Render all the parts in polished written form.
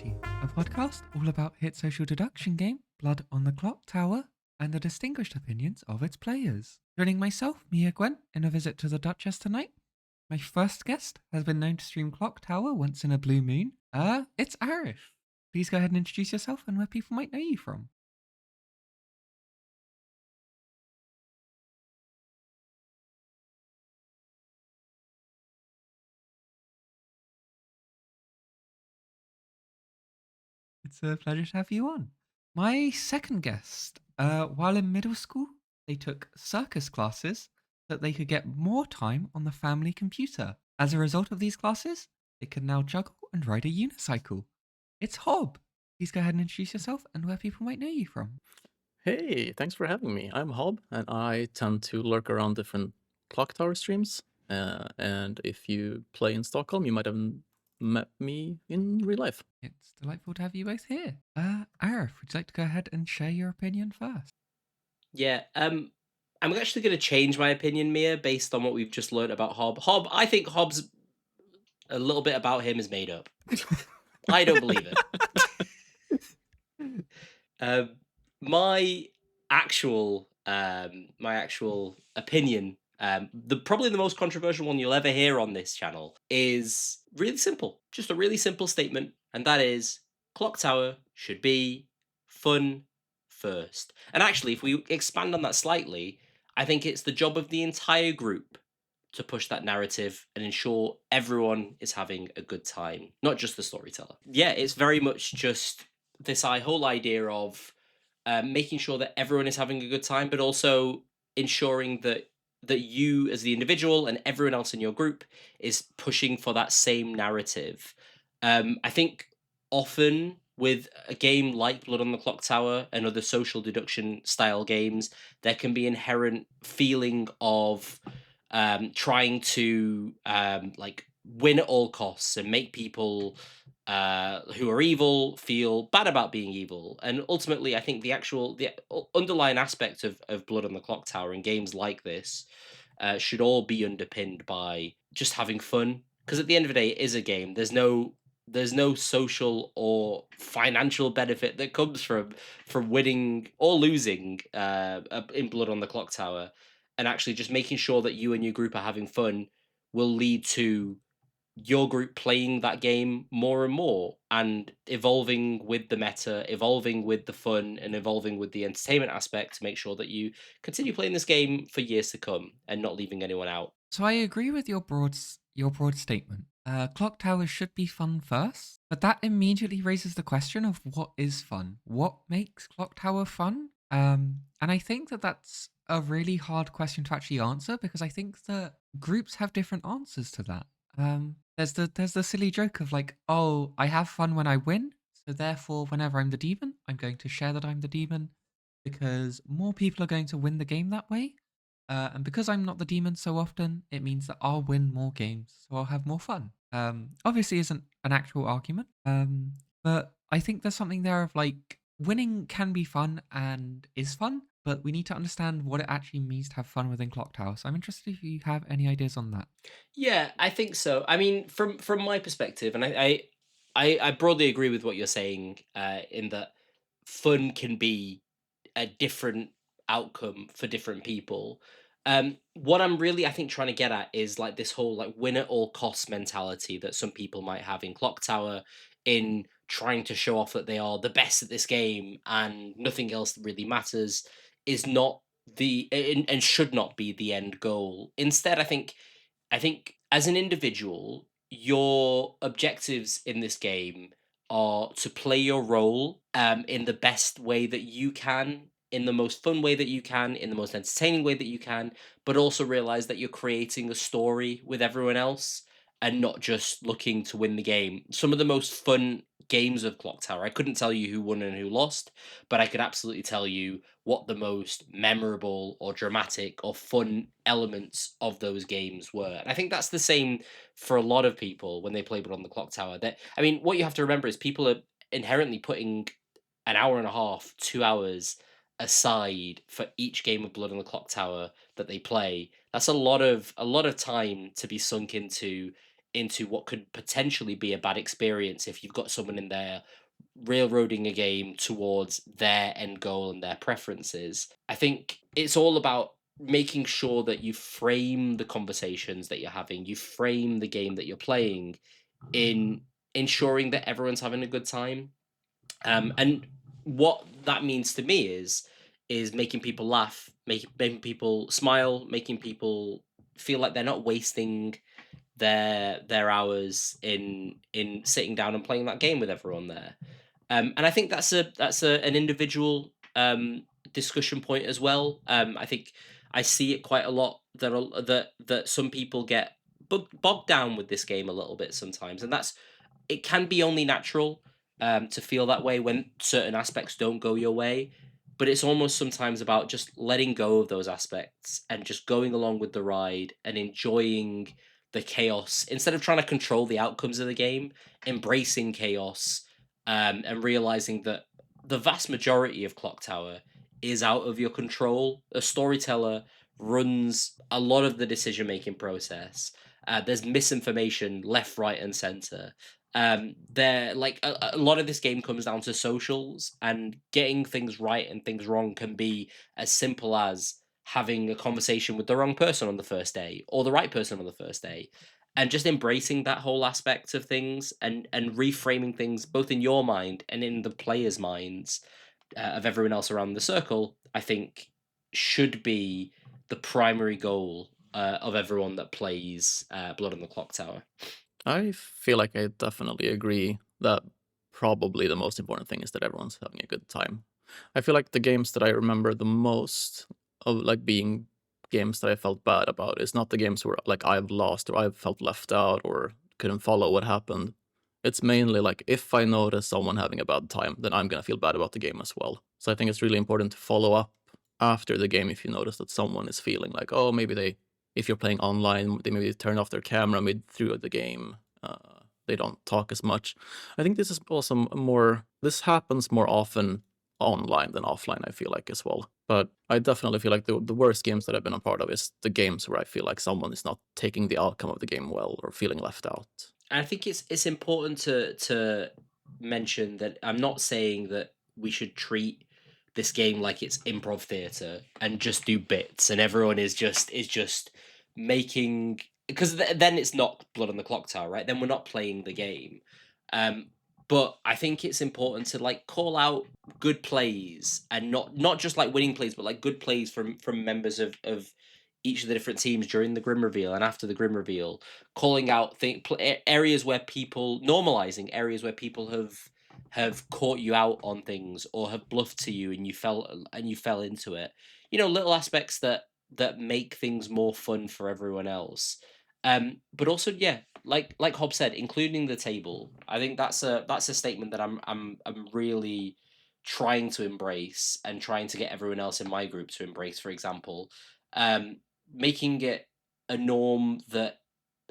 TDDP, a podcast all about hit social deduction game Blood on the Clocktower and the distinguished opinions of its players. Joining myself, Mia Gwen, in a visit to the Duchess tonight. My first guest has been known to stream Clocktower once in a blue moon. It's Arif. Please go ahead and introduce yourself and where people might know you from. It's a pleasure to have you on. My second guest, while in middle school, they took circus classes so that they could get more time on the family computer. As a result of these classes, they can now juggle and ride a unicycle. It's Hob. Please go ahead and introduce yourself and where people might know you from. Hey, thanks for having me. I'm Hobbe, and I tend to lurk around different Clocktower streams. And if you play in Stockholm, you might have met me in real life. It's delightful to have you both here. Arif, would you like to go ahead and share your opinion first? Yeah, I'm actually going to change my opinion, Mia, based on what we've just learned about Hob. I think Hobb's a little bit about him is made up. I don't believe it. Um, my actual opinion, probably the most controversial one you'll ever hear on this channel, is really simple. Just a really simple statement, and that is Clock Tower should be fun first. And actually, if we expand on that slightly, I think it's the job of the entire group to push that narrative and ensure everyone is having a good time, not just the storyteller. Yeah, it's very much just this whole idea of making sure that everyone is having a good time, but also ensuring that you as the individual and everyone else in your group is pushing for that same narrative. I think often with a game like Blood on the Clock Tower and other social deduction style games, there can be inherent feeling of trying to like win at all costs and make people who are evil feel bad about being evil. And ultimately, I think the underlying aspect of Blood on the Clock Tower and games like this should all be underpinned by just having fun. Because at the end of the day, it is a game. There's no social or financial benefit that comes from winning or losing in Blood on the Clock Tower, and actually just making sure that you and your group are having fun will lead to your group playing that game more and more and evolving with the meta, evolving with the fun, and evolving with the entertainment aspect to make sure that you continue playing this game for years to come and not leaving anyone out. So I agree with your broad statement. Clock towers should be fun first, but that immediately raises the question of what is fun. What makes clock tower fun? And I think that that's a really hard question to actually answer because I think that groups have different answers to that. There's the silly joke of like, oh, I have fun when I win, so therefore, whenever I'm the demon, I'm going to share that I'm the demon because more people are going to win the game that way. And because I'm not the demon so often, it means that I'll win more games, so I'll have more fun. Obviously, isn't an actual argument, but I think there's something there of like winning can be fun and is fun, but we need to understand what it actually means to have fun within Clock Tower. So I'm interested if you have any ideas on that. Yeah, I think so. I mean, from my perspective, and I broadly agree with what you're saying, in that fun can be a different outcome for different people. What I'm really, I think, trying to get at is like this whole like win at all costs mentality that some people might have in Clock Tower, in trying to show off that they are the best at this game and nothing else really matters, is not and should not be the end goal. Instead, I think as an individual, your objectives in this game are to play your role in the best way that you can, in the most fun way that you can, in the most entertaining way that you can, but also realize that you're creating a story with everyone else and not just looking to win the game. Some of the most fun games of Clock Tower, I couldn't tell you who won and who lost, but I could absolutely tell you what the most memorable or dramatic or fun elements of those games were. And I think that's the same for a lot of people when they play Blood on the Clock Tower. That, I mean, what you have to remember is people are inherently putting an hour and a half, 2 hours aside for each game of Blood on the Clock Tower that they play. That's a lot of time to be sunk into into what could potentially be a bad experience if you've got someone in there railroading a game towards their end goal and their preferences. I think it's all about making sure that you frame the conversations that you're having, you frame the game that you're playing in ensuring that everyone's having a good time. And what that means to me is making people laugh, making people smile, making people feel like they're not wasting their hours in sitting down and playing that game with everyone there. And I think that's an individual discussion point as well. I think I see it quite a lot that some people get bogged down with this game a little bit sometimes, and that's it can be only natural to feel that way when certain aspects don't go your way. But it's almost sometimes about just letting go of those aspects and just going along with the ride and enjoying the chaos instead of trying to control the outcomes of the game, embracing chaos and realizing that the vast majority of Clocktower is out of your control. A storyteller runs a lot of the decision making process. There's misinformation left, right, and center. There like a lot of this game comes down to socials, and getting things right and things wrong can be as simple as having a conversation with the wrong person on the first day or the right person on the first day, and just embracing that whole aspect of things and reframing things both in your mind and in the players' minds of everyone else around the circle. I think should be the primary goal of everyone that plays Blood on the Clock Tower. I feel like I definitely agree that probably the most important thing is that everyone's having a good time. I feel like the games that I remember the most of like being games that I felt bad about is not the games where like I've lost or I've felt left out or couldn't follow what happened. It's mainly like if I notice someone having a bad time, then I'm gonna feel bad about the game as well. So I think it's really important to follow up after the game if you notice that someone is feeling like, oh, maybe they if you're playing online, they maybe turn off their camera mid through the game. They don't talk as much. I think this is also more. This happens more often online than offline. I feel like as well. But I definitely feel like the worst games that I've been a part of is the games where I feel like someone is not taking the outcome of the game well or feeling left out. And I think it's important to mention that I'm not saying that we should treat this game like it's improv theater and just do bits and everyone is just making, because then it's not Blood on the Clock Tower, right? Then we're not playing the game. Um, but I think it's important to like call out good plays and not just like winning plays, but like good plays from members of each of the different teams during the Grim reveal and after the Grim reveal, calling out areas where people normalizing areas where people have caught you out on things or have bluffed to you and you fell into it. You know, little aspects that make things more fun for everyone else. But also, yeah, like Hob said, including the table. I think that's a statement that I'm really trying to embrace and trying to get everyone else in my group to embrace. For example, um, making it a norm that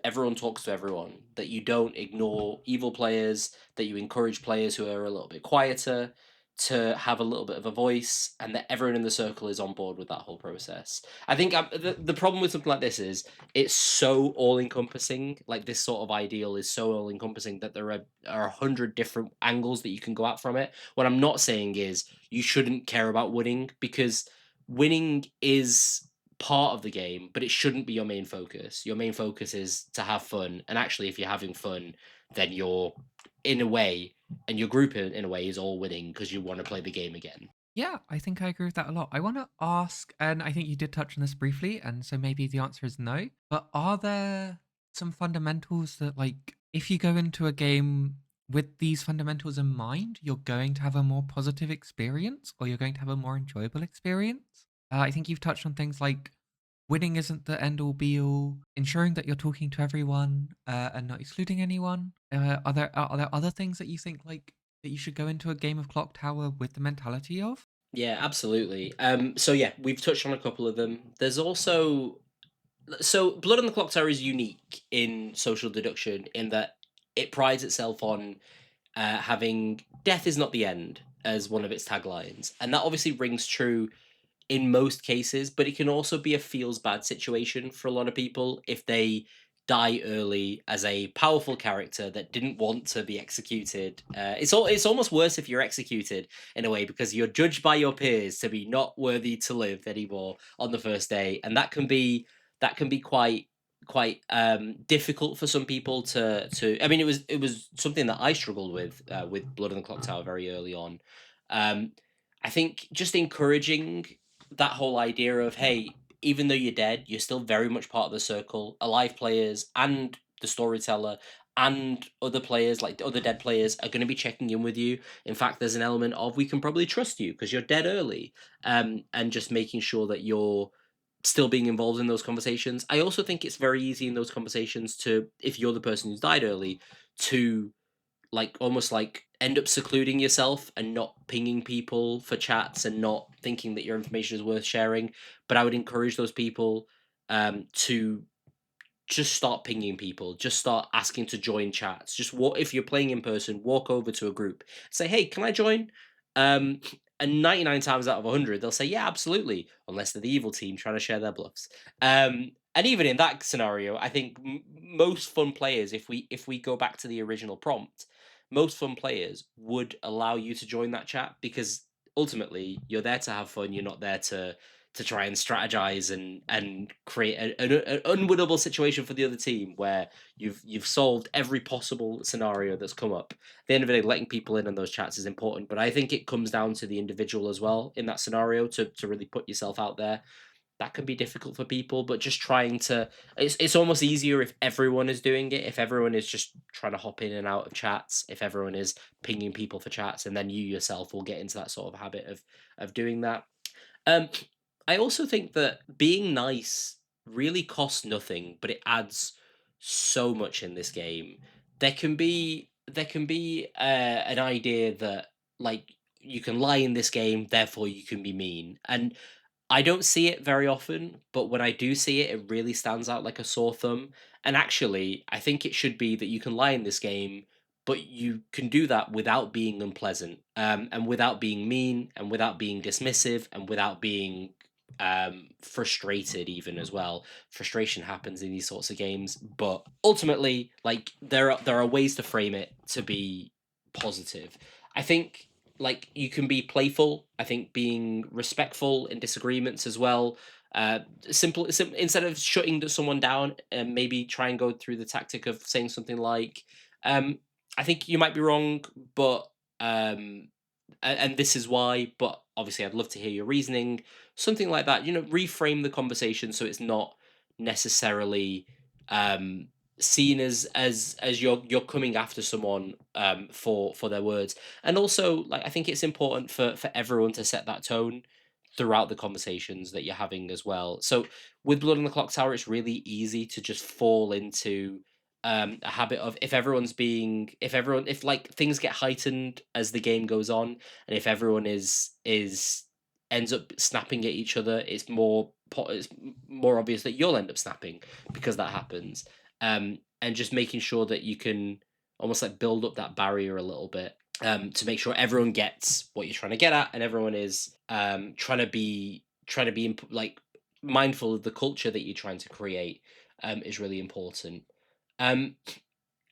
everyone talks to everyone, that you don't ignore evil players, that you encourage players who are a little bit quieter to have a little bit of a voice, and that everyone in the circle is on board with that whole process. I think the problem with something like this is it's so all encompassing. Like this sort of ideal is so all encompassing that there are 100 different angles that you can go at from it. What I'm not saying is you shouldn't care about winning, because winning is part of the game, but it shouldn't be your main focus. Your main focus is to have fun. And actually, if you're having fun, then you're in a way, and your group in a way is all winning because you want to play the game again. Yeah, I think I agree with that a lot. I want to ask, and I think you did touch on this briefly, and so maybe the answer is no, but are there some fundamentals that, like, if you go into a game with these fundamentals in mind, you're going to have a more positive experience or you're going to have a more enjoyable experience? I think you've touched on things like winning isn't the end all be all, ensuring that you're talking to everyone and not excluding anyone. Are there other things that you think like that you should go into a game of Clock Tower with the mentality of? Yeah, absolutely. So yeah, we've touched on a couple of them. There's also Blood on the Clock Tower is unique in social deduction in that it prides itself on having death is not the end as one of its taglines, and that obviously rings true in most cases, but it can also be a feels bad situation for a lot of people if they die early as a powerful character that didn't want to be executed. It's almost worse if you're executed in a way, because you're judged by your peers to be not worthy to live anymore on the first day, and that can be quite difficult for some people to. I mean, it was something that I struggled with Blood on the Clock Tower very early on. I think just encouraging that whole idea of, hey, even though you're dead, you're still very much part of the circle. Alive players and the storyteller and other players, like other dead players, are going to be checking in with you. In fact, there's an element of, we can probably trust you because you're dead early, and just making sure that you're still being involved in those conversations. I also think it's very easy in those conversations to, if you're the person who's died early, to like almost like end up secluding yourself and not pinging people for chats and not thinking that your information is worth sharing. But I would encourage those people to just start pinging people, just start asking to join chats. Just what if you're playing in person, walk over to a group, say, hey, can I join? And 99 times out of 100, they'll say, yeah, absolutely, unless they're the evil team trying to share their bluffs. And even in that scenario, I think most fun players, if we go back to the original prompt, most fun players would allow you to join that chat, because ultimately you're there to have fun. You're not there to try and strategize and create an unwinnable situation for the other team where you've solved every possible scenario that's come up. At the end of the day, letting people in on those chats is important, but I think it comes down to the individual as well in that scenario to really put yourself out there. That can be difficult for people, but just trying to, it's almost easier if everyone is doing it, if everyone is just trying to hop in and out of chats, if everyone is pinging people for chats, and then you yourself will get into that sort of habit of doing that. um, I also think that being nice really costs nothing, but it adds so much in this game. There can be an idea that, like, you can lie in this game, therefore you can be mean, and I don't see it very often, but when I do see it, it really stands out like a sore thumb. And actually, I think it should be that you can lie in this game, but you can do that without being unpleasant, and without being mean, and without being dismissive, and without being frustrated even as well. Frustration happens in these sorts of games, but ultimately, like, there are ways to frame it to be positive. I think, like, you can be playful. I think being respectful in disagreements as well. Instead of shutting someone down, and maybe try and go through the tactic of saying something like, um, "I think you might be wrong, but and this is why. But obviously, I'd love to hear your reasoning." Something like that. Reframe the conversation so it's not necessarily um, seen as you're coming after someone for their words. And also, like, I think it's important for everyone to set that tone throughout the conversations that you're having as well. So with Blood on the Clock Tower, it's really easy to just fall into a habit of, if like things get heightened as the game goes on, and if everyone is ends up snapping at each other, it's more obvious that you'll end up snapping because that happens. And just making sure that you can almost like build up that barrier a little bit, to make sure everyone gets what you're trying to get at, and everyone is trying to be like mindful of the culture that you're trying to create, is really important. Um,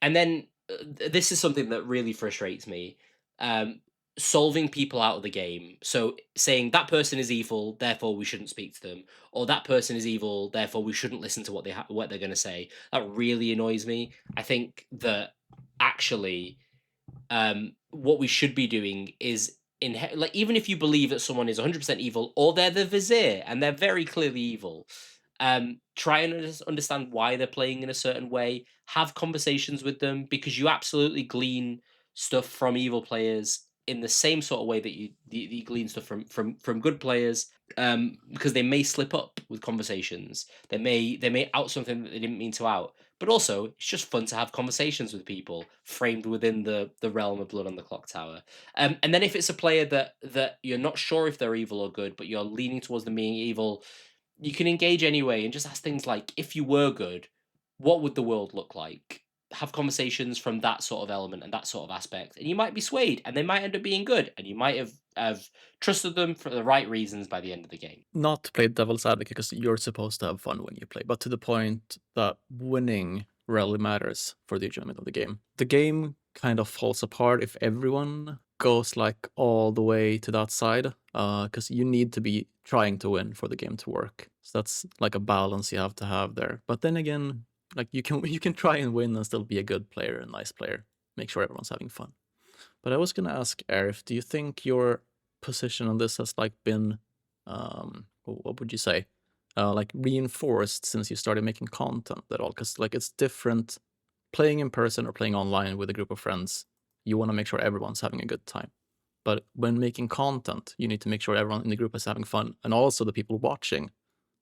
and then this is something that really frustrates me. Um, Solving people out of the game. So saying that person is evil, therefore we shouldn't speak to them, or that person is evil, therefore we shouldn't listen to what they're going to say. That really annoys me. I think that actually, what we should be doing is, like, even if you believe that someone is 100% evil, or they're the vizier and they're very clearly evil, try and understand why they're playing in a certain way. Have conversations with them, because you absolutely glean stuff from evil players in the same sort of way that you glean stuff from good players, because they may slip up with conversations. They may out something that they didn't mean to out. But also, it's just fun to have conversations with people framed within the realm of Blood on the Clock Tower. And then if it's a player that you're not sure if they're evil or good, but you're leaning towards them being evil, you can engage anyway and just ask things like, if you were good, what would the world look like? have conversations from that sort of element and that sort of aspect, and you might be swayed, and they might end up being good, and you might have trusted them for the right reasons by the end of the game. Not to play devil's advocate, because you're supposed to have fun when you play, but to the point that winning really matters for the enjoyment of the game. The game kind of falls apart if everyone goes like all the way to that side, because you need to be trying to win for the game to work. So that's like a balance you have to have there. But then again, like you can try and win and still be a good player, a nice player, make sure everyone's having fun. But I was gonna ask Arif, do you think your position on this has like been, what would you say, like reinforced since you started making content at all? Because like it's different playing in person or playing online with a group of friends. You want to make sure everyone's having a good time. But when making content, you need to make sure everyone in the group is having fun, and also the people watching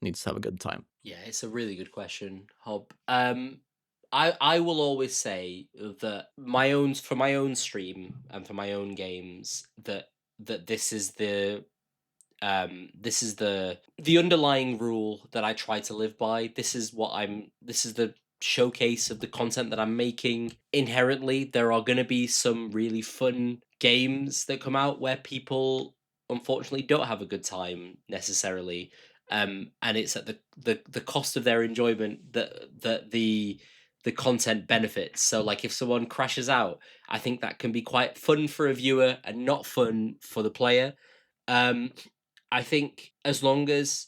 needs to have a good time. Yeah, it's a really good question, Hob. I will always say that for my own stream and for my own games, that this is the underlying rule that I try to live by. This is the showcase of the content that I'm making. Inherently, there are going to be some really fun games that come out where people unfortunately don't have a good time necessarily. And it's at the cost of their enjoyment that the content benefits. So like if someone crashes out, I think that can be quite fun for a viewer and not fun for the player. Um, I think as long as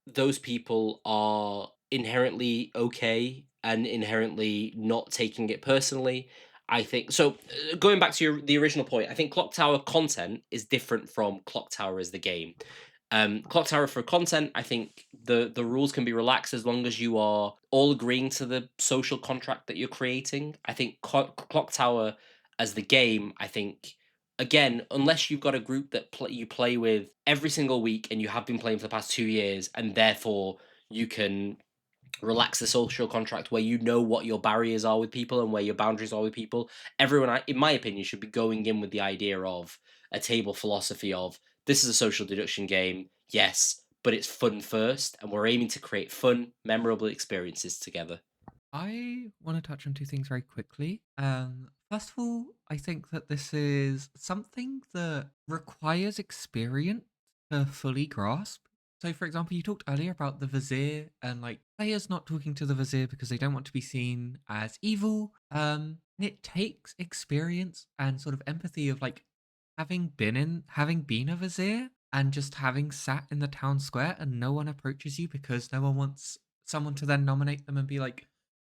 those people are inherently okay and inherently not taking it personally, I think so. Going back to the original point, I think Clock Tower content is different from Clock Tower as the game. Clock Tower for content, I think the rules can be relaxed as long as you are all agreeing to the social contract that you're creating. I think Clock Tower as the game, I think again, unless you've got a group that you play with every single week and you have been playing for the past 2 years, and therefore you can relax the social contract where you know what your barriers are with people and where your boundaries are with people. Everyone, in my opinion, should be going in with the idea of a table philosophy of this is a social deduction game, yes, but it's fun first, and we're aiming to create fun, memorable experiences together. I want to touch on two things very quickly. First of all, I think that this is something that requires experience to fully grasp. So, for example, you talked earlier about the vizier and like players not talking to the vizier because they don't want to be seen as evil. And it takes experience and sort of empathy of like having been a vizier and just having sat in the town square and no one approaches you because no one wants someone to then nominate them and be like,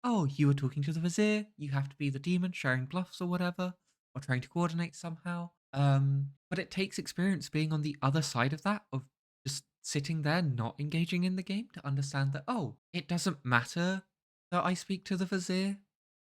oh, you were talking to the vizier, you have to be the demon sharing bluffs or whatever, or trying to coordinate somehow. But it takes experience being on the other side of that, of just sitting there not engaging in the game to understand that, oh, it doesn't matter that I speak to the vizier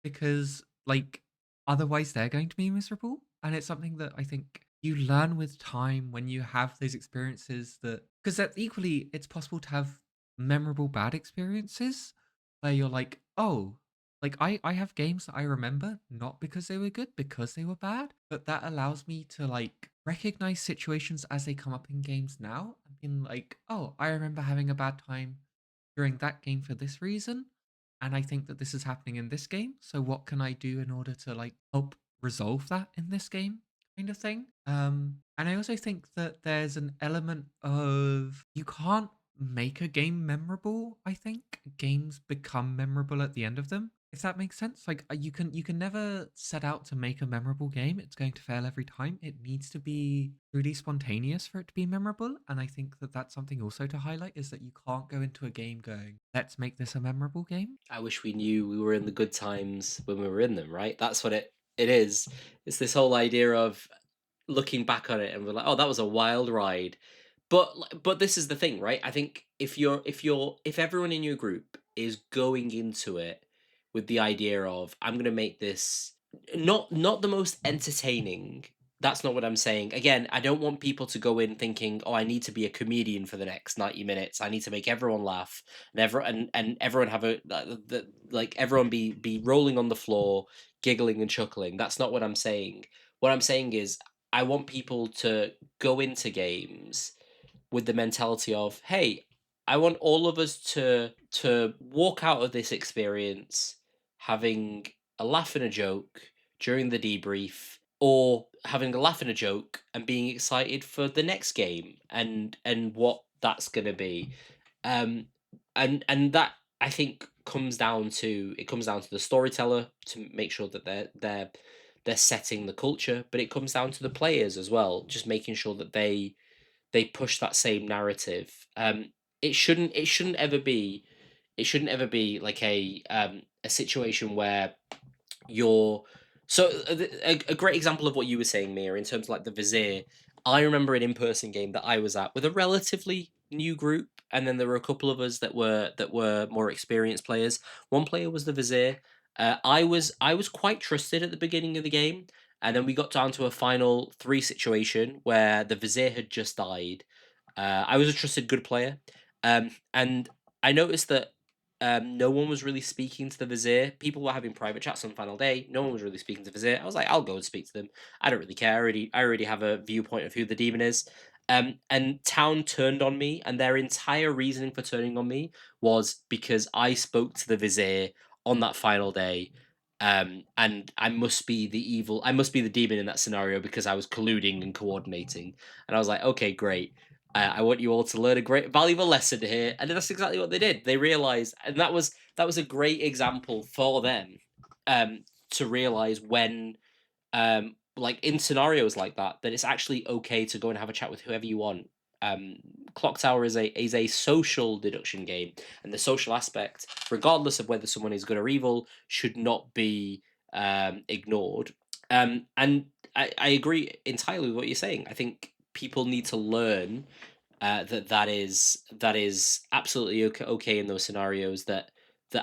because, like, otherwise they're going to be miserable. And it's something that I think you learn with time when you have those experiences that, because that equally, it's possible to have memorable bad experiences where you're like, oh, like I have games that I remember not because they were good, because they were bad, but that allows me to like recognize situations as they come up in games now and being like, oh, I remember having a bad time during that game for this reason, and I think that this is happening in this game. So what can I do in order to like help resolve that in this game? Kind of thing. And I also think that there's an element of you can't make a game memorable. I think games become memorable at the end of them, if that makes sense. Like you can never set out to make a memorable game. It's going to fail every time. It needs to be truly spontaneous for it to be memorable, and I think that that's something also to highlight, is that you can't go into a game going, let's make this a memorable game. I wish we knew we were in the good times when we were in them, right? That's what it is. It's this whole idea of looking back on it and we're like, oh, that was a wild ride. But this is the thing, right? I think if everyone in your group is going into it with the idea of I'm gonna make this not the most entertaining. That's not what I'm saying. Again, I don't want people to go in thinking, "Oh, I need to be a comedian for the next 90 minutes. I need to make everyone laugh and everyone have like everyone be rolling on the floor, giggling and chuckling." That's not what I'm saying. What I'm saying is I want people to go into games with the mentality of, hey, I want all of us to walk out of this experience having a laugh and a joke during the debrief, or having a laugh and a joke and being excited for the next game and what that's going to be. um and that, I think, comes down to the storyteller to make sure that they're setting the culture, but it comes down to the players as well, just making sure that they push that same narrative. It shouldn't ever be, like a situation where you're so a great example of what you were saying, Mia, in terms of like the Vizier. I remember an in-person game that I was at with a relatively new group, and then there were a couple of us that were more experienced players. One player was the Vizier. I was quite trusted at the beginning of the game, and then we got down to a final three situation where the Vizier had just died. I was a trusted good player, and I noticed that no one was really speaking to the Vizier. People were having private chats on final day. No one was really speaking to the Vizier. I was like, I'll go and speak to them. I don't really care. I already have a viewpoint of who the demon is. And Town turned on me, and their entire reasoning for turning on me was because I spoke to the Vizier on that final day. And I must be the demon in that scenario because I was colluding and coordinating. And I was like, okay, great. I want you all to learn a great, valuable lesson here, and that's exactly what they did. They realized, and that was a great example for them, to realize when, like in scenarios like that it's actually okay to go and have a chat with whoever you want. Um, Clocktower is a social deduction game, and the social aspect, regardless of whether someone is good or evil, should not be ignored. And I agree entirely with what you're saying. I think people need to learn that is absolutely okay in those scenarios, that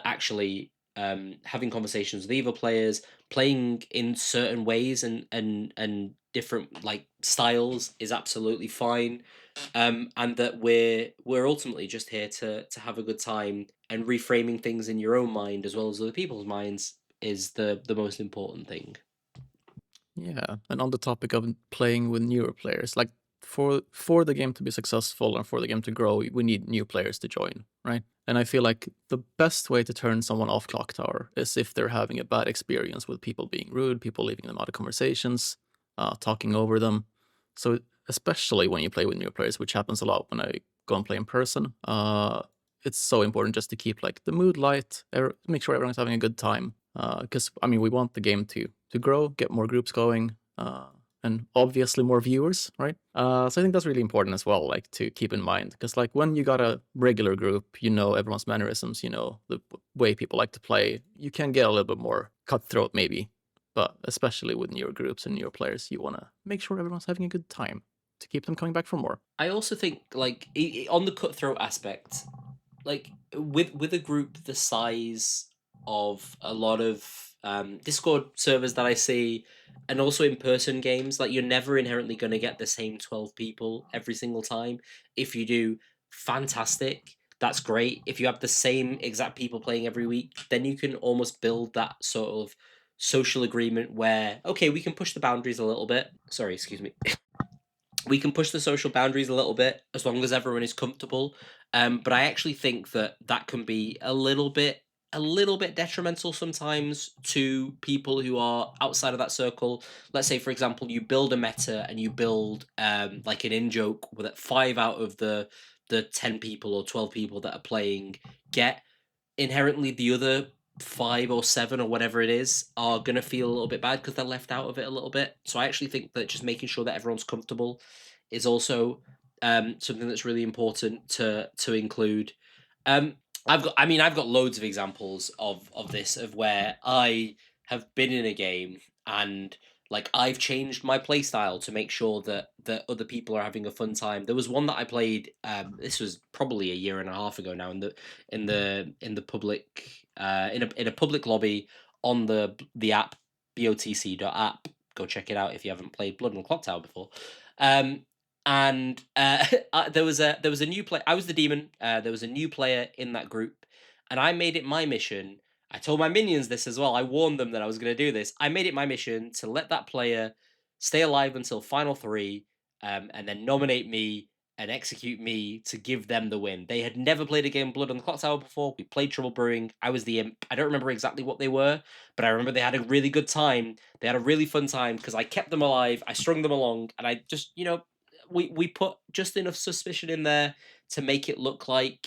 actually having conversations with evil players, playing in certain ways and different like styles is absolutely fine. And that we're ultimately just here to have a good time, and reframing things in your own mind as well as other people's minds is the most important thing. Yeah, and on the topic of playing with newer players, like for the game to be successful and for the game to grow, we need new players to join, right? And I feel like the best way to turn someone off Clocktower is if they're having a bad experience with people being rude, people leaving them out of conversations, talking over them. So especially when you play with new players, which happens a lot when I go and play in person, it's so important just to keep like the mood light, make sure everyone's having a good time. Because I mean, we want the game to grow, get more groups going, and obviously more viewers, right? So I think that's really important as well, like to keep in mind, because like when you got a regular group, you know everyone's mannerisms, you know the way people like to play. You can get a little bit more cutthroat maybe, but especially with newer groups and newer players, you want to make sure everyone's having a good time to keep them coming back for more. I also think, like, on the cutthroat aspect, like with a group the size of a lot of Discord servers that I see, and also in person games, like you're never inherently going to get the same 12 people every single time. If you do, fantastic. That's great. If you have the same exact people playing every week, then you can almost build that sort of social agreement where, okay, we can push the boundaries a little bit. Sorry, excuse me. We can push the social boundaries a little bit as long as everyone is comfortable. But I actually think that can be a little bit detrimental sometimes to people who are outside of that circle. Let's say, for example, you build a meta and you build like an in joke that 5 out of the 10 people or 12 people that are playing get. Inherently, the other 5 or 7 or whatever it is are going to feel a little bit bad because they're left out of it a little bit. So I actually think that just making sure that everyone's comfortable is also something that's really important to include. um I've got loads of examples of this, of where I have been in a game and like I've changed my playstyle to make sure that other people are having a fun time. There was one that I played, this was probably a year and a half ago now, in the public, in a public lobby on the app botc.app. Go check it out if you haven't played Blood and Clock Tower before. And there was a new player. I was the demon. There was a new player in that group, and I made it my mission. I told my minions this as well. I warned them that I was going to do this. I made it my mission to let that player stay alive until final three, and then nominate me and execute me to give them the win. They had never played a game of Blood on the Clocktower before. We played Trouble Brewing. I was the imp. I don't remember exactly what they were, but I remember they had a really good time. They had a really fun time because I kept them alive. I strung them along, and I just, we put just enough suspicion in there to make it look like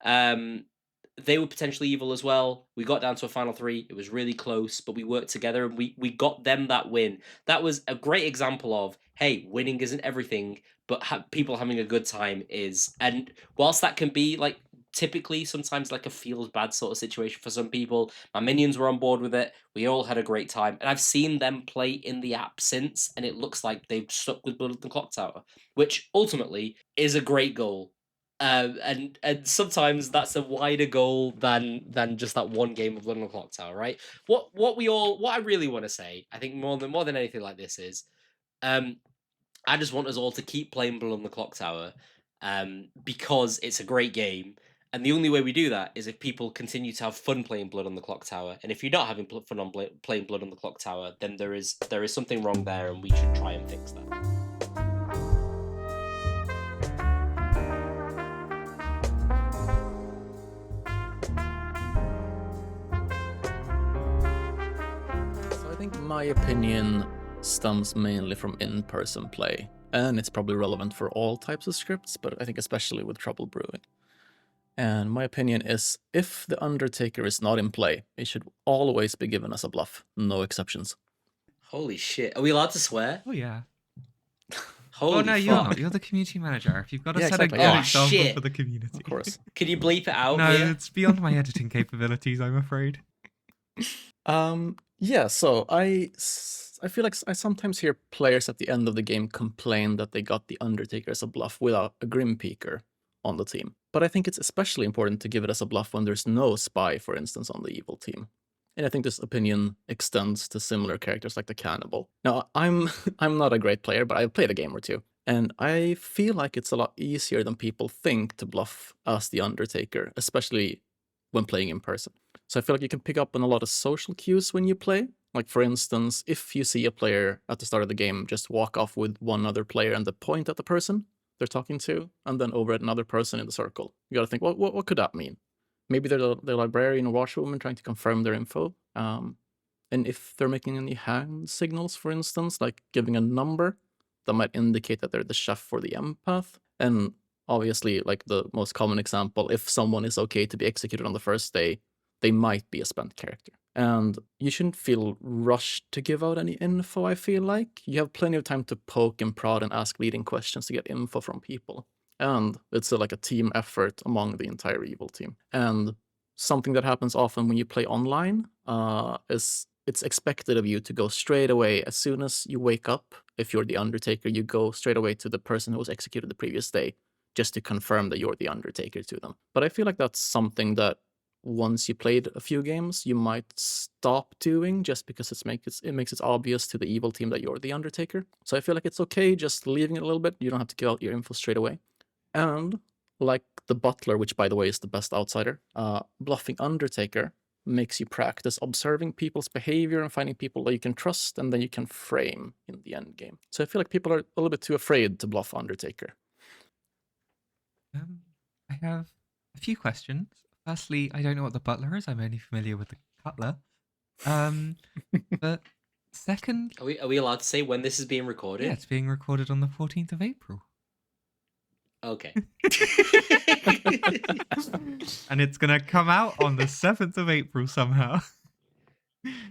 they were potentially evil as well. We got down to a final 3. It was really close, but we worked together and we got them that win. That was a great example of, hey, winning isn't everything, but people having a good time is. And whilst that can be like typically sometimes like a feels bad sort of situation for some people, my minions were on board with it. We all had a great time, and I've seen them play in the app since, and it looks like they've stuck with Blood of the Clocktower, which ultimately is a great goal. And sometimes that's a wider goal than just that one game of Blood on the Clocktower, right? What I really want to say, I think more than anything like this is, I just want us all to keep playing Blood on the Clocktower, because it's a great game. And the only way we do that is if people continue to have fun playing Blood on the Clocktower. And if you're not having fun on playing Blood on the Clocktower, then there is something wrong there, and we should try and fix that. So I think my opinion stems mainly from in-person play, and it's probably relevant for all types of scripts, but I think especially with Trouble Brewing. And my opinion is, if the Undertaker is not in play, it should always be given as a bluff, no exceptions. Holy shit. Are we allowed to swear? Oh yeah. Holy Oh no, fuck. you're not. You're the community manager. If you've got to Yeah, set exactly, a yeah. good Oh, example shit. for the community. Of course. Can you bleep it out? No, Mia? it's beyond my editing capabilities, I'm afraid. Yeah, so I feel like I sometimes hear players at the end of the game complain that they got the Undertaker as a bluff without a Grim Peaker on the team. But I think it's especially important to give it as a bluff when there's no spy, for instance, on the evil team. And I think this opinion extends to similar characters like the Cannibal. Now, I'm not a great player, but I've played a game or two. And I feel like it's a lot easier than people think to bluff as the Undertaker, especially when playing in person. So I feel like you can pick up on a lot of social cues when you play. Like, for instance, if you see a player at the start of the game just walk off with one other player and then point at the person they're talking to, and then over at another person in the circle, you gotta think, what could that mean? Maybe they're the librarian or washwoman trying to confirm their info. And if they're making any hand signals, for instance, like giving a number, that might indicate that they're the chef or the empath. And obviously, like the most common example, if someone is okay to be executed on the first day, they might be a spent character. And you shouldn't feel rushed to give out any info, I feel like. You have plenty of time to poke and prod and ask leading questions to get info from people. And it's like a team effort among the entire evil team. And something that happens often when you play online is it's expected of you to go straight away as soon as you wake up. If you're the Undertaker, you go straight away to the person who was executed the previous day just to confirm that you're the Undertaker to them. But I feel like that's something that once you played a few games, you might stop doing just because it makes it obvious to the evil team that you're the Undertaker. So I feel like it's okay just leaving it a little bit. You don't have to give out your info straight away. And like the Butler, which by the way is the best outsider, bluffing Undertaker makes you practice observing people's behavior and finding people that you can trust, and then you can frame in the end game. So I feel like people are a little bit too afraid to bluff Undertaker. I have a few questions. Firstly, I don't know what the butler is. I'm only familiar with the cutler. But second, Are we allowed to say when this is being recorded? yeah, it's being recorded on the 14th of April. Okay. And it's going to come out on the 7th of April somehow.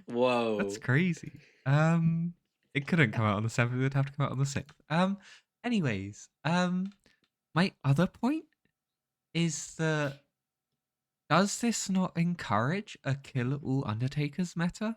Whoa. That's crazy. It couldn't come out on the 7th. It'd have to come out on the 6th. Anyways, my other point is that does this not encourage a kill all Undertakers meta?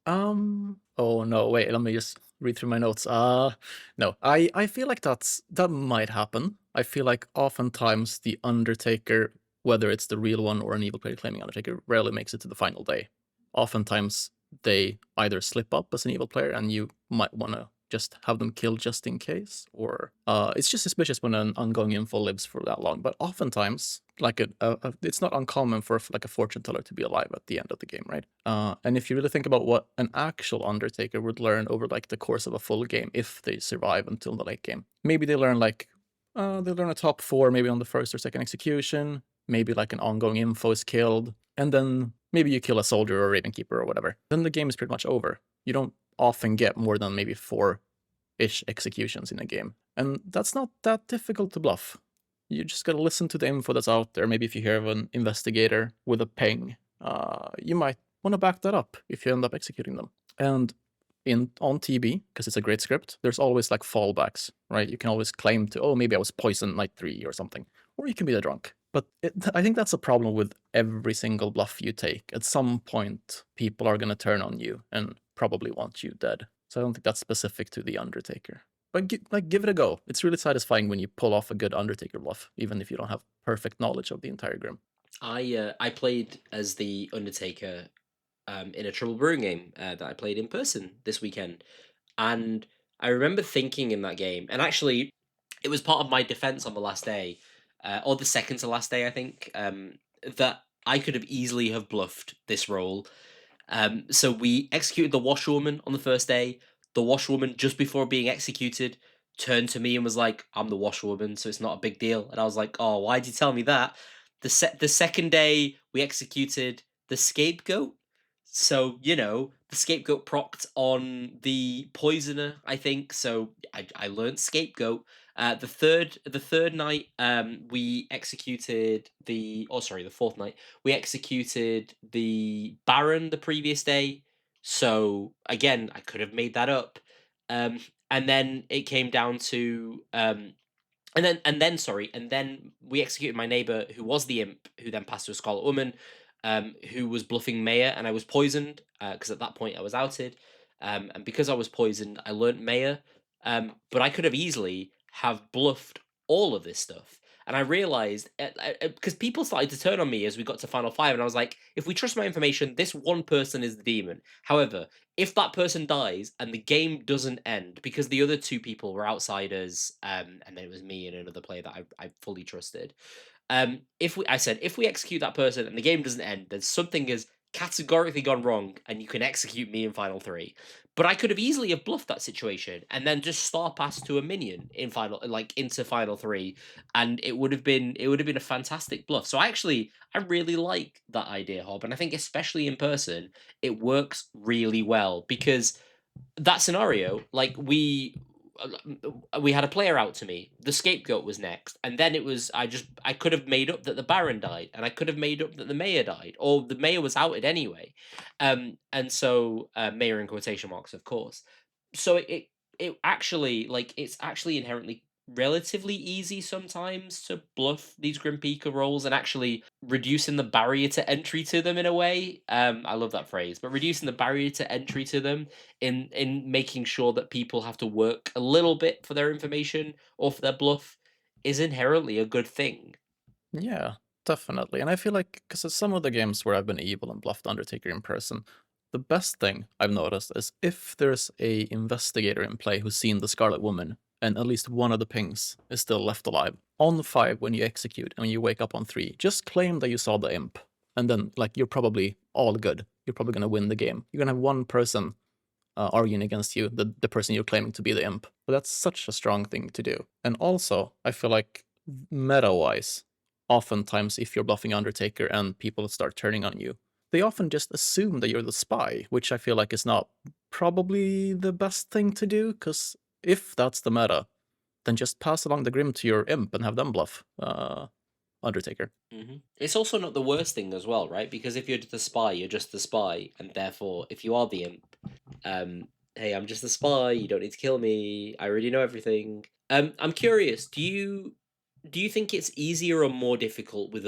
Oh no, wait, let me just read through my notes. No, I feel like that might happen. I feel like oftentimes the Undertaker, whether it's the real one or an evil player claiming Undertaker, rarely makes it to the final day. Oftentimes they either slip up as an evil player and you might want to just have them killed just in case, or it's just suspicious when an ongoing info lives for that long. But oftentimes, like it's not uncommon for like a fortune teller to be alive at the end of the game, right? And if you really think about what an actual Undertaker would learn over like the course of a full game, if they survive until the late game, maybe they learn like They'll learn a top 4 maybe on the first or second execution, maybe like an ongoing info is killed, and then maybe you kill a soldier or a raven keeper or whatever. Then the game is pretty much over. You don't often get more than maybe 4-ish executions in a game. And that's not that difficult to bluff. You just gotta listen to the info that's out there. Maybe if you hear of an investigator with a ping, you might want to back that up if you end up executing them. And on TB, because it's a great script, there's always like fallbacks, right? You can always claim to, oh, maybe I was poisoned night 3 or something, or you can be the drunk. But I think that's a problem with every single bluff you take. At some point, people are gonna turn on you and probably want you dead. So I don't think that's specific to the Undertaker. But give it a go. It's really satisfying when you pull off a good Undertaker bluff, even if you don't have perfect knowledge of the entire Grim. I played as the Undertaker in a Trouble Brewing game that I played in person this weekend, and I remember thinking in that game, and actually, it was part of my defense on the last day, or the second to last day, I think, that I could have easily have bluffed this role. So we executed the washerwoman on the first day. The washerwoman, just before being executed, turned to me and was like, "I'm the washerwoman, so it's not a big deal." And I was like, "Oh, why'd you tell me that?" The second day we executed the scapegoat. So, the scapegoat procced on the poisoner, I think. So I learned scapegoat. The third night, we executed the fourth night, we executed the Baron the previous day. So again, I could have made that up. And then it came down to and then we executed my neighbor who was the imp, who then passed to a Scarlet Woman, who was bluffing Maya, and I was poisoned because at that point I was outed, and because I was poisoned, I learnt Maya, but I could have easily have bluffed all of this stuff. And I realized because people started to turn on me as we got to Final Five, and I was like, if we trust my information, this one person is the demon. However, if that person dies and the game doesn't end because the other two people were outsiders, and then it was me and another player that I fully trusted. If we execute that person and the game doesn't end, then something has categorically gone wrong, and you can execute me in Final Three. But I could have easily have bluffed that situation and then just star pass to a minion in into Final Three, and it would have been a fantastic bluff. So I really like that idea, Hob, and I think especially in person, it works really well because that scenario, like we had a player out to me. The scapegoat was next, and then it was I could have made up that the Baron died, and I could have made up that the Mayor died, or the Mayor was outed anyway. And so Mayor in quotation marks, of course. So it actually it's actually inherently relatively easy sometimes to bluff these Grim Peaker roles and actually reducing the barrier to entry to them in a way. I love that phrase, but reducing the barrier to entry to them in making sure that people have to work a little bit for their information or for their bluff is inherently a good thing. Yeah, definitely. And I feel like, because some of the games where I've been evil and bluffed Undertaker in person, the best thing I've noticed is if there's a investigator in play who's seen the Scarlet Woman, and at least one of the pings is still left alive, on 5 when you execute and when you wake up on 3, just claim that you saw the imp, and then you're probably all good. You're probably gonna win the game. You're gonna have one person arguing against you, the person you're claiming to be the imp. But that's such a strong thing to do. And also, I feel like meta-wise, oftentimes if you're bluffing Undertaker and people start turning on you, they often just assume that you're the spy, which I feel like is not probably the best thing to do, because if that's the meta, then just pass along the Grim to your imp and have them bluff Undertaker. It's also not the worst thing as well, right? Because if you're the spy, you're just the spy, and therefore, if you are the imp, hey, I'm just the spy. You don't need to kill me. I already know everything. I'm curious. Do you think it's easier or more difficult with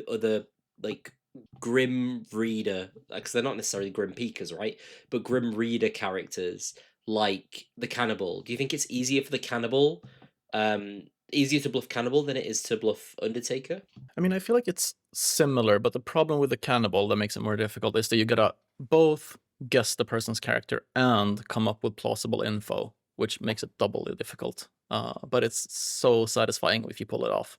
other like Grim Reader? Because they're not necessarily Grim Peakers, right? But Grim Reader characters like the Cannibal. Do you think it's easier for the Cannibal? Easier to bluff Cannibal than it is to bluff Undertaker? I mean, I feel like it's similar, but the problem with the Cannibal that makes it more difficult is that you gotta both guess the person's character and come up with plausible info, which makes it doubly difficult. But it's so satisfying if you pull it off.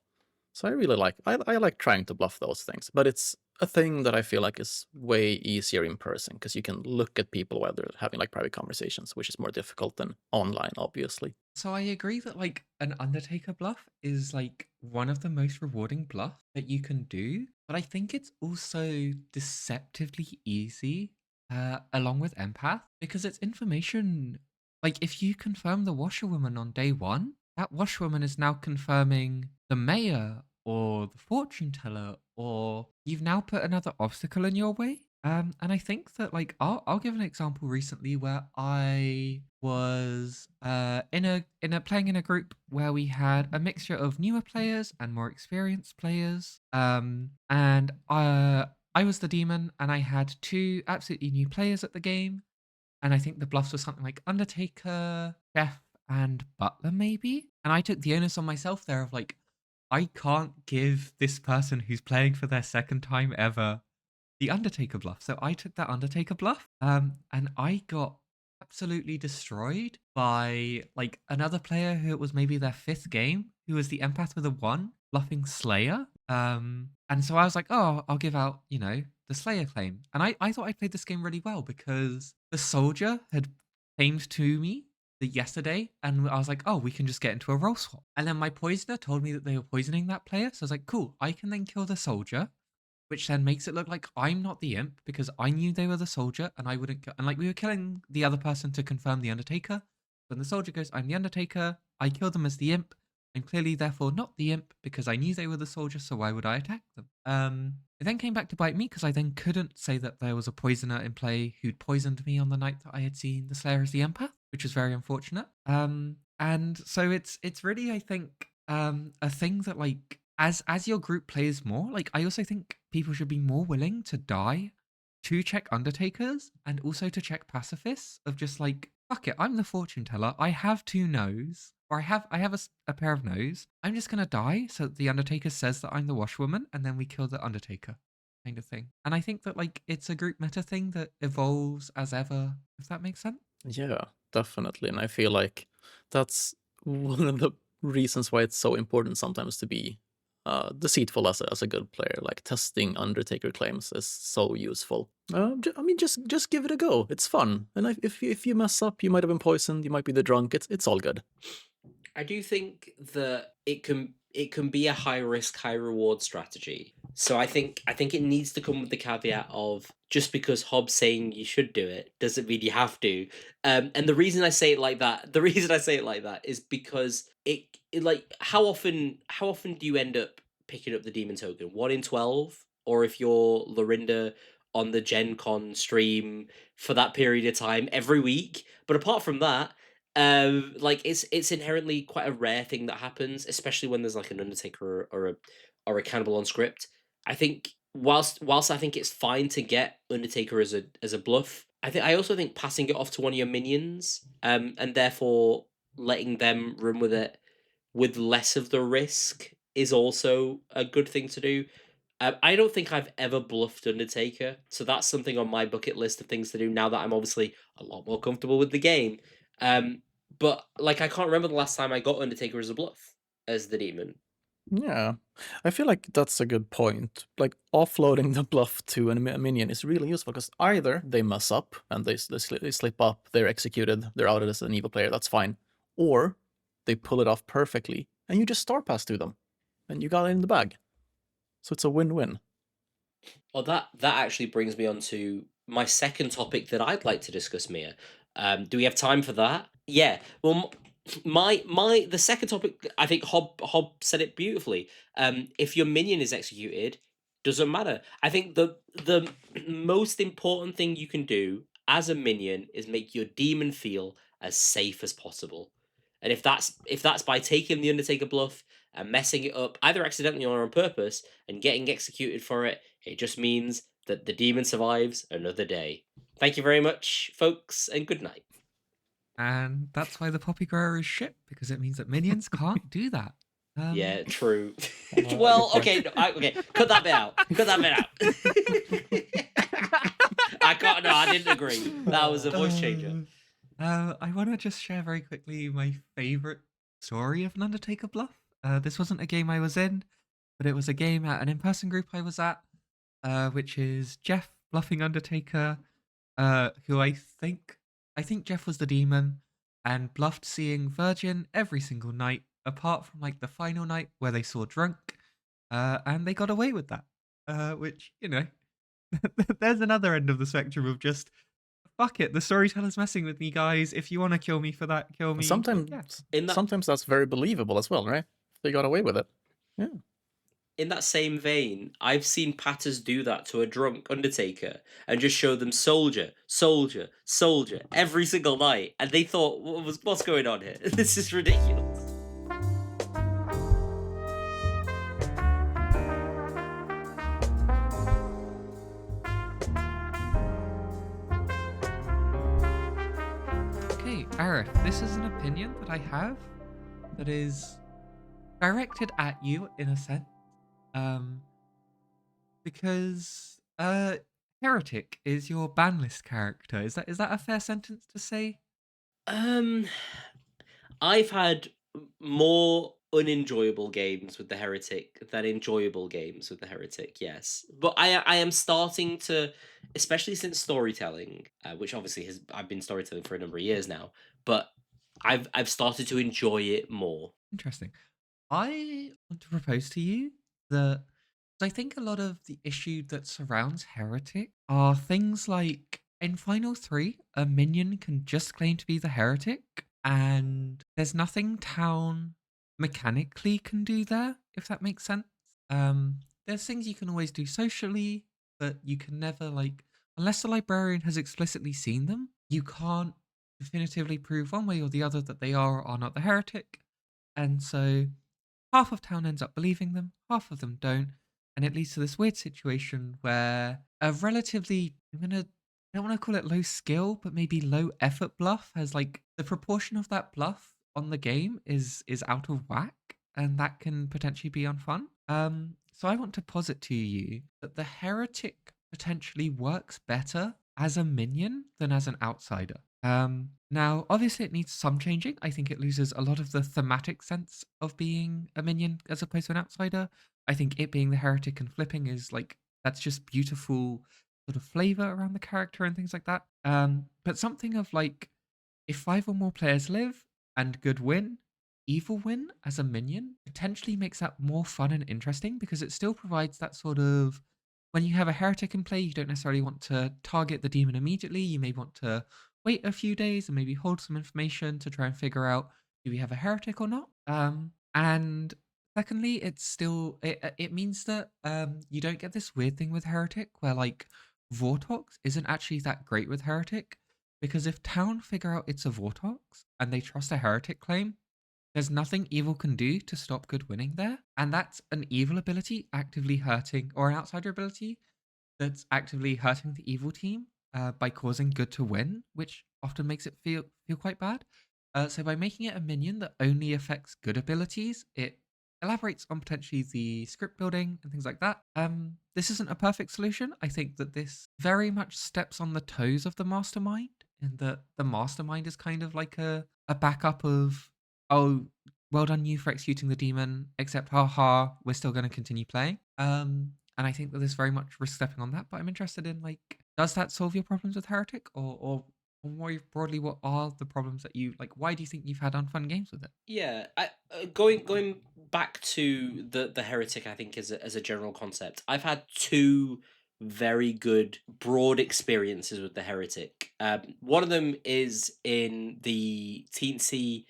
So I really I like trying to bluff those things, but it's a thing that I feel like is way easier in person because you can look at people while they're having like private conversations, which is more difficult than online, obviously. So I agree that like an undertaker bluff is like one of the most rewarding bluffs that you can do, but I think it's also deceptively easy along with empath because it's information. Like if you confirm the washerwoman on day one, that washerwoman is now confirming the mayor or the fortune teller, or you've now put another obstacle in your way. And I think that like I'll give an example recently where I was in a playing in a group where we had a mixture of newer players and more experienced players. And I was the demon and I had two absolutely new players at the game. And I think the bluffs were something like Undertaker, Chef, and Butler, maybe. And I took the onus on myself there of like, I can't give this person who's playing for their second time ever the Undertaker bluff. So I took that Undertaker bluff, and I got absolutely destroyed by like another player who it was maybe their fifth game, who was the empath with a one, bluffing Slayer. And so I was like, oh, I'll give out, the Slayer claim. And I thought I played this game really well because the soldier had claimed to me the yesterday, and I was like, oh, we can just get into a roll swap. And then my poisoner told me that they were poisoning that player. So I was like, cool, I can then kill the soldier, which then makes it look like I'm not the imp because I knew they were the soldier and I wouldn't. And like we were killing the other person to confirm the Undertaker. When the soldier goes, I'm the Undertaker, I kill them as the imp. I'm clearly therefore not the imp because I knew they were the soldier, so why would I attack them? It then came back to bite me because I then couldn't say that there was a poisoner in play who'd poisoned me on the night that I had seen the Slayer as the empath, which was very unfortunate. And so it's really, I think, a thing that like as your group plays more, like I also think people should be more willing to die to check undertakers and also to check pacifists of just like, fuck it, I'm the fortune teller, I have two no's, or I have a pair of no's, I'm just gonna die so that the undertaker says that I'm the washwoman and then we kill the undertaker, kind of thing. And I think that like it's a group meta thing that evolves as ever, if that makes sense. Yeah, definitely. And I feel like that's one of the reasons why it's so important sometimes to be deceitful as a good player. Like testing Undertaker claims is so useful. I mean, just give it a go. It's fun. And if you mess up, you might have been poisoned. You might be the drunk. It's all good. I do think that it can be a high risk, high reward strategy. So I think it needs to come with the caveat of just because Hobbs saying you should do it doesn't mean you have to. And the reason I say it like that, is because it like how often do you end up picking up the demon token? 1 in 12, or if you're Lorinda on the Gen Con stream for that period of time every week. But apart from that, like it's inherently quite a rare thing that happens, especially when there's like an Undertaker or a cannibal on script. I think whilst I think it's fine to get Undertaker as a bluff, I also think passing it off to one of your minions, and therefore letting them run with it with less of the risk is also a good thing to do. I don't think I've ever bluffed Undertaker, so that's something on my bucket list of things to do now that I'm obviously a lot more comfortable with the game. Um, but like I can't remember the last time I got Undertaker as a bluff as the demon. Yeah, I feel like that's a good point. Like offloading the bluff to a minion is really useful because either they mess up and they slip up, they're executed, they're outed as an evil player, that's fine, or they pull it off perfectly and you just star pass to them and you got it in the bag. So it's a win-win. Well, that actually brings me on to my second topic that I'd like to discuss, Mia. Do we have time for that? Yeah. Well, my the second topic, I think Hob said it beautifully. If your minion is executed, doesn't matter. I think the most important thing you can do as a minion is make your demon feel as safe as possible. And if that's by taking the Undertaker bluff and messing it up either accidentally or on purpose and getting executed for it, it just means that the demon survives another day. Thank you very much, folks, and good night. And that's why the poppy grower is shit, because it means that minions can't do that. Yeah, true. Good Well, point. okay, okay, cut that bit out. Cut that bit out. I can't. No, I didn't agree. That was a voice changer. I want to just share very quickly my favorite story of an Undertaker bluff. This wasn't a game I was in, but it was a game at an in-person group I was at. which is Jeff bluffing Undertaker, who I think Jeff was the demon and bluffed seeing Virgin every single night, apart from like the final night where they saw drunk, and they got away with that. Which there's another end of the spectrum of just fuck it. The storyteller's messing with me, guys. If you want to kill me for that, kill And me. sometimes, In that sometimes that's very believable as well, right? They got away with it. Yeah. in that same vein, I've seen Patters do that to a drunk Undertaker and just show them soldier, soldier, soldier every single night, and they thought, what's going on here? This is ridiculous." Okay, Arif, this is an opinion that I have that is directed at you in a sense. Um, because Heretic is your ban list character. Is that a fair sentence to say? Um, I've had more unenjoyable games with the Heretic than enjoyable games with the Heretic. Yes, but I am starting to, especially since storytelling, which obviously I've been storytelling for a number of years now, but I've started to enjoy it more. Interesting. I want to propose to you that I think a lot of the issue that surrounds Heretic are things like in Final 3, a minion can just claim to be the Heretic, and there's nothing Town mechanically can do there, if that makes sense. There's things you can always do socially, but you can never, like, unless the librarian has explicitly seen them, you can't definitively prove one way or the other that they are or are not the Heretic. And so half of town ends up believing them, half of them don't, and it leads to this weird situation where a relatively I don't want to call it low skill, but maybe low effort bluff has like the proportion of that bluff on the game is out of whack, and that can potentially be unfun. So I want to posit to you that the heretic potentially works better as a minion than as an outsider. Now, obviously, it needs some changing. I think it loses a lot of the thematic sense of being a minion as opposed to an outsider. I think it being the heretic and flipping is like that's just beautiful sort of flavor around the character and things like that. But something of like if 5 or more players live and good win, evil win as a minion potentially makes that more fun and interesting because it still provides that sort of when you have a heretic in play, you don't necessarily want to target the demon immediately. You may want to wait a few days and maybe hold some information to try and figure out do we have a heretic or not. And secondly, it means that you don't get this weird thing with heretic where like Vortox isn't actually that great with heretic because if town figure out it's a Vortox and they trust a heretic claim, there's nothing evil can do to stop good winning there. And that's an evil ability actively hurting, or an outsider ability that's actively hurting the evil team by causing good to win, which often makes it feel quite bad. So by making it a minion that only affects good abilities, it elaborates on potentially the script building and things like that. This isn't a perfect solution. I think that this very much steps on the toes of the mastermind, in that the mastermind is kind of like a backup of, oh, well done you for executing the demon, except haha, we're still going to continue playing. And I think that there's very much risk stepping on that, but I'm interested in like, does that solve your problems with Heretic, or more broadly, what are the problems that you like? Why do you think you've had unfun games with it? Yeah, going back to the heretic, I think as a general concept, I've had two very good broad experiences with the heretic. One of them is in the teensy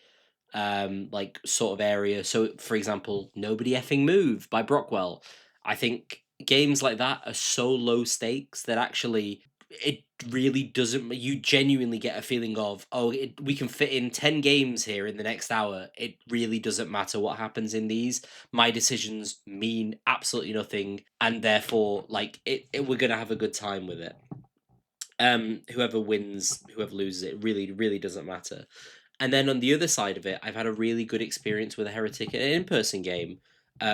like sort of area. So, for example, Nobody Effing Move by Brockwell. I think games like that are so low stakes that actually it really doesn't. You genuinely get a feeling of, oh, we can fit in 10 games here in the next hour. It really doesn't matter what happens in these. My decisions mean absolutely nothing, and therefore, like we're gonna have a good time with it. Whoever wins, whoever loses, it really doesn't matter. And then on the other side of it, I've had a really good experience with a heretic in an in-person game,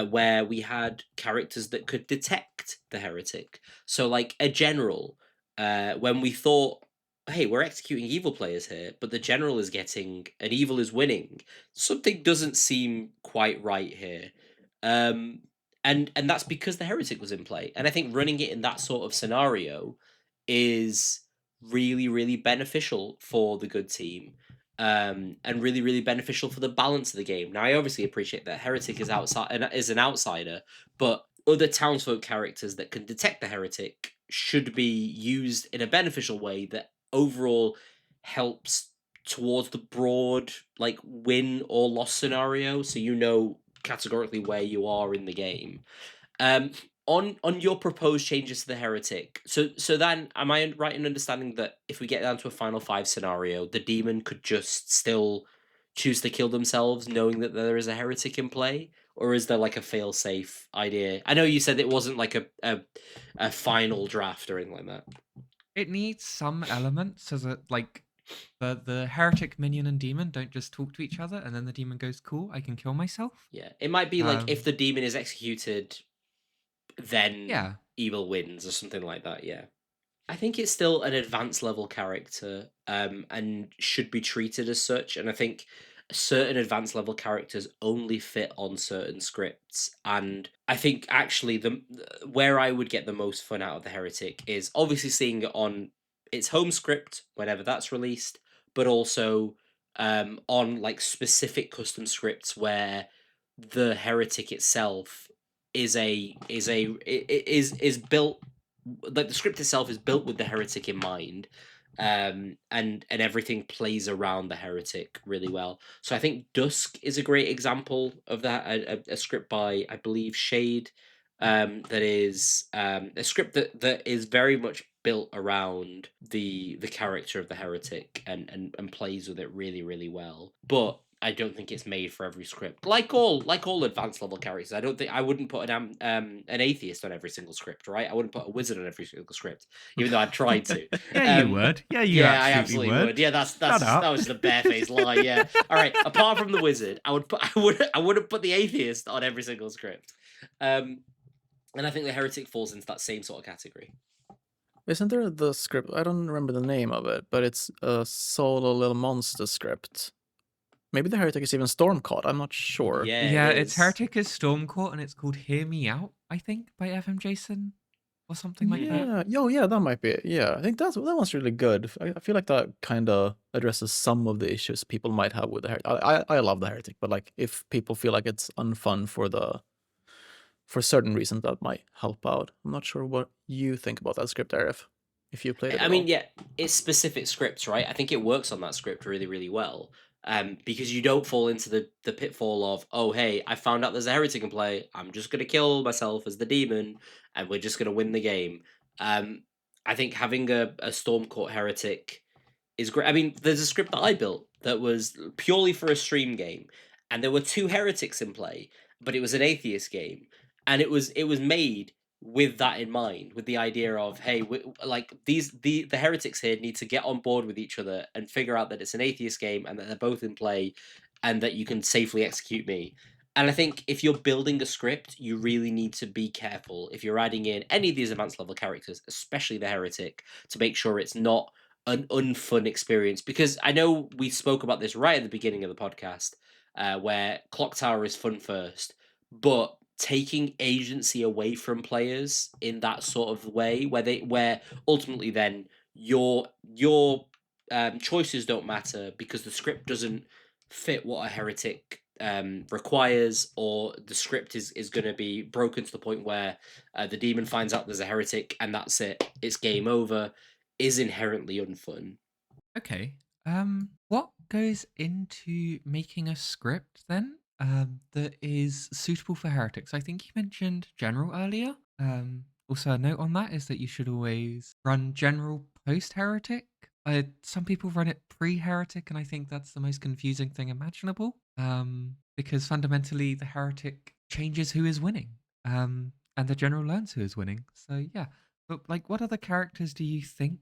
where we had characters that could detect the heretic. So like a general, when we thought, hey, we're executing evil players here, but the general is getting an evil is winning, something doesn't seem quite right here. Um, and that's because the heretic was in play. And I think running it in that sort of scenario is really, really beneficial for the good team. And really, really beneficial for the balance of the game. Now, I obviously appreciate that Heretic is an outsider, but other townsfolk characters that can detect the Heretic should be used in a beneficial way that overall helps towards the broad like win or loss scenario, so you know categorically where you are in the game. Um, on your proposed changes to the heretic, so then am I right in understanding that if we get down to a final five scenario, the demon could just still choose to kill themselves, knowing that there is a heretic in play, or is there like a fail safe idea? I know you said it wasn't like a final draft or anything like that. It needs some elements so that like the heretic minion and demon don't just talk to each other, and then the demon goes, "Cool, I can kill myself." Yeah, it might be like if Um, the demon is executed, then yeah, evil wins or something like that. Yeah. I think it's still an advanced level character, and should be treated as such. And I think certain advanced level characters only fit on certain scripts. And I think actually where I would get the most fun out of the Heretic is obviously seeing it on its home script whenever that's released, but also on like specific custom scripts where the Heretic itself is built, like the script itself is built with the heretic in mind, and everything plays around the heretic really well. So I think Dusk is a great example of that, a script by I believe Shade, that is a script that is very much built around the character of the heretic, and plays with it really, really well. But I don't think it's made for every script. Like all advanced level characters, I don't think I wouldn't put an atheist on every single script, right? I wouldn't put a wizard on every single script, even though I'd tried to. yeah, you would. Yeah, you Yeah, I absolutely absolutely would. would. Yeah, Shut that up. was just a barefaced lie. Yeah. All right. Apart from the wizard, I wouldn't put the atheist on every single script. And I think the heretic falls into that same sort of category. Isn't there the script? I don't remember the name of it, but it's a solo little monster script. Maybe the heretic is even Stormcaught. I'm not sure. Yeah, it Yeah, it's is. heretic is Stormcourt, and it's called "Hear Me Out," I think, by FM Jason or something like that. Yeah, yeah, that might be it. Yeah, I think that one's really good. I feel like that kind of addresses some of the issues people might have with the heretic. I love the heretic, but like if people feel like it's unfun for certain reasons, that might help out. I'm not sure what you think about that script, Arif, if you played it I at mean, all. yeah, it's specific scripts, right? I think it works on that script really, really well. Because you don't fall into the pitfall of, oh, hey, I found out there's a heretic in play. I'm just gonna kill myself as the demon, and we're just gonna win the game. Um, I think having a Stormcourt heretic is great. I mean, there's a script that I built that was purely for a stream game, and there were two heretics in play, but it was an atheist game, and it was made with that in mind, with the idea of, hey, like the heretics here need to get on board with each other and figure out that it's an atheist game and that they're both in play, and that you can safely execute me. And I think if you're building a script, you really need to be careful if you're adding in any of these advanced level characters, especially the heretic, to make sure it's not an unfun experience. Because I know we spoke about this right at the beginning of the podcast, where Clocktower is fun first, but taking agency away from players in that sort of way, where ultimately then your choices don't matter because the script doesn't fit what a heretic requires, or the script is going to be broken to the point where the demon finds out there's a heretic and that's it, it's game over, is inherently unfun. Okay. What goes into making a script then? That is suitable for heretics. I think you mentioned general earlier. Also a note on that is that you should always run general post heretic. Some people run it pre heretic, and I think that's the most confusing thing imaginable. Because fundamentally the heretic changes who is winning. And the general learns who is winning. So yeah. But like, what other characters do you think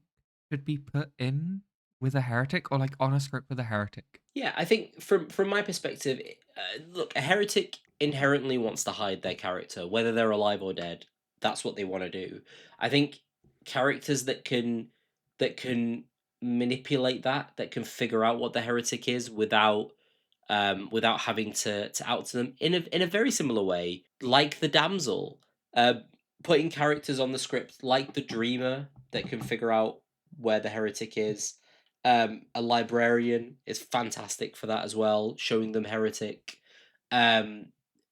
should be put in with a heretic, or like on a script with a heretic? Yeah, I think from my perspective, look, a heretic inherently wants to hide their character, whether they're alive or dead. That's what they want to do. I think characters that can manipulate that can figure out what the heretic is without without having to out to them in a very similar way, like the damsel, putting characters on the script like the dreamer that can figure out where the heretic is. A librarian is fantastic for that as well, showing them heretic. Um,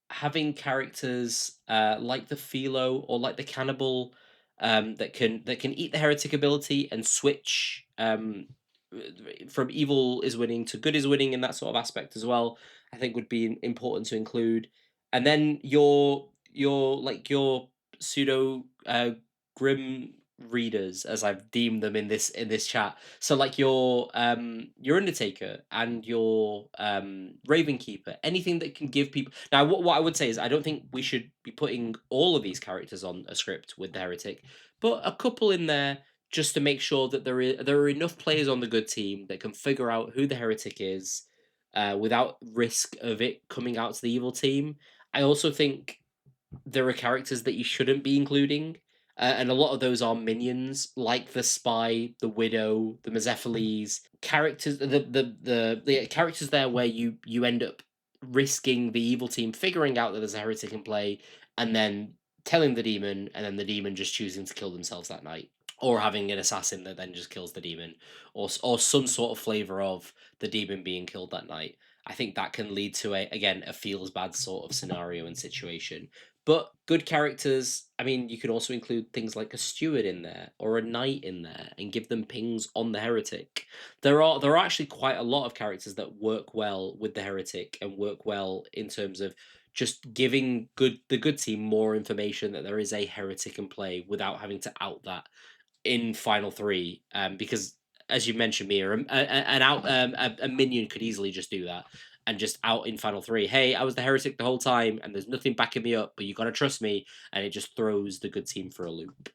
Having characters like the philo or like the cannibal, that can eat the heretic ability and switch from evil is winning to good is winning in that sort of aspect as well, I think would be important to include. And then your pseudo grim readers, as I've deemed them in this chat. So like your undertaker and your raven keeper, anything that can give people. Now what I would say is I don't think we should be putting all of these characters on a script with the heretic, but a couple in there just to make sure that there are enough players on the good team that can figure out who the heretic is, without risk of it coming out to the evil team. I also think there are characters that you shouldn't be including, and a lot of those are minions, like the spy, the widow, the Mezephiles characters. The characters there where you end up risking the evil team figuring out that there's a heretic in play, and then telling the demon, and then the demon just choosing to kill themselves that night, or having an assassin that then just kills the demon, or some sort of flavor of the demon being killed that night. I think that can lead to a feels bad sort of scenario and situation. But good characters, I mean, you can also include things like a steward in there or a knight in there and give them pings on the heretic. There are actually quite a lot of characters that work well with the heretic and work well in terms of just giving the good team more information that there is a heretic in play without having to out that in Final Three. Because as you mentioned, Mia, a minion could easily just do that and just out in Final Three. Hey, I was the heretic the whole time, and there's nothing backing me up, but you gotta trust me, and it just throws the good team for a loop.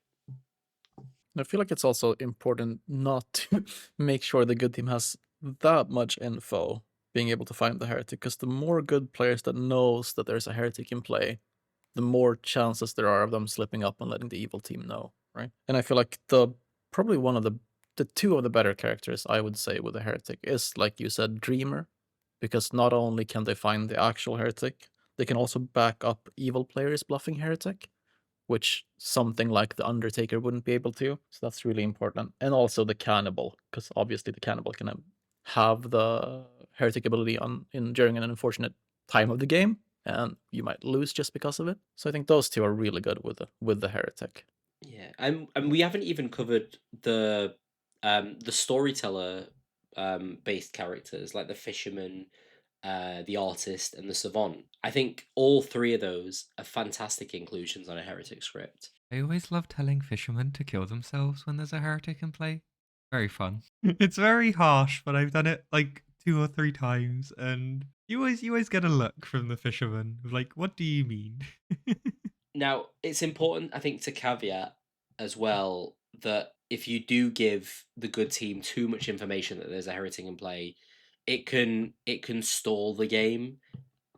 I feel like it's also important not to make sure the good team has that much info being able to find the heretic, because the more good players that knows that there's a heretic in play, the more chances there are of them slipping up and letting the evil team know, right? And I feel like probably one of the two of the better characters I would say with the heretic is, like you said, Dreamer, because not only can they find the actual heretic, they can also back up evil players bluffing heretic, which something like the Undertaker wouldn't be able to. So that's really important. And also the Cannibal, because obviously the Cannibal can have the heretic ability during an unfortunate time of the game, and you might lose just because of it. So I think those two are really good with the heretic. Yeah, and we haven't even covered the storyteller based characters like the fisherman, the artist, and the savant. I think all three of those are fantastic inclusions on a heretic script. I always love telling fishermen to kill themselves when there's a heretic in play. Very fun. It's very harsh, but I've done it like 2 or 3 times, and you always get a look from the fisherman of like, what do you mean? Now, it's important, I think, to caveat as well that if you do give the good team too much information that there's a heretic in play, it can stall the game.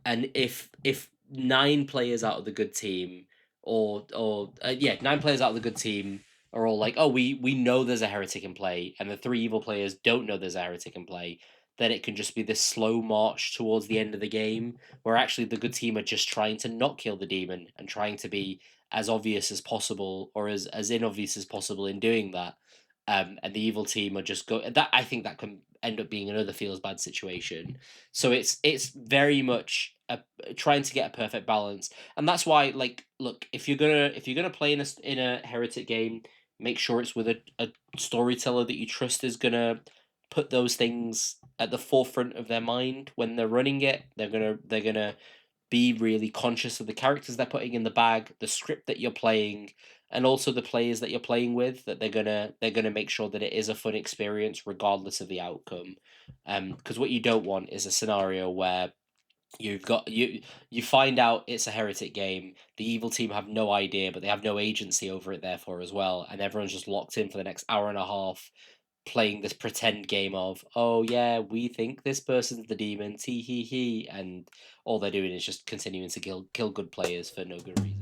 And if 9 players out of the good team, or yeah, 9 players out of the good team are all like, oh, we know there's a heretic in play, and the 3 evil players don't know there's a heretic in play, then it can just be this slow march towards the end of the game where actually the good team are just trying to not kill the demon and trying to be as obvious as possible, or as inobvious as possible in doing that. And the evil team are just go that I think that can end up being another feels bad situation. So it's very much trying to get a perfect balance, and that's why, like, look, if you're gonna play in a heretic game, make sure it's with a storyteller that you trust is gonna put those things at the forefront of their mind when they're running it. They're gonna be really conscious of the characters they're putting in the bag, the script that you're playing, and also the players that you're playing with. That they're gonna make sure that it is a fun experience regardless of the outcome. Because what you don't want is a scenario where you find out it's a heretic game. The evil team have no idea, but they have no agency over it, therefore, as well. And everyone's just locked in for the next hour and a half, playing this pretend game of, oh yeah, we think this person's the demon, tee hee hee, and all they're doing is just continuing to kill good players for no good reason.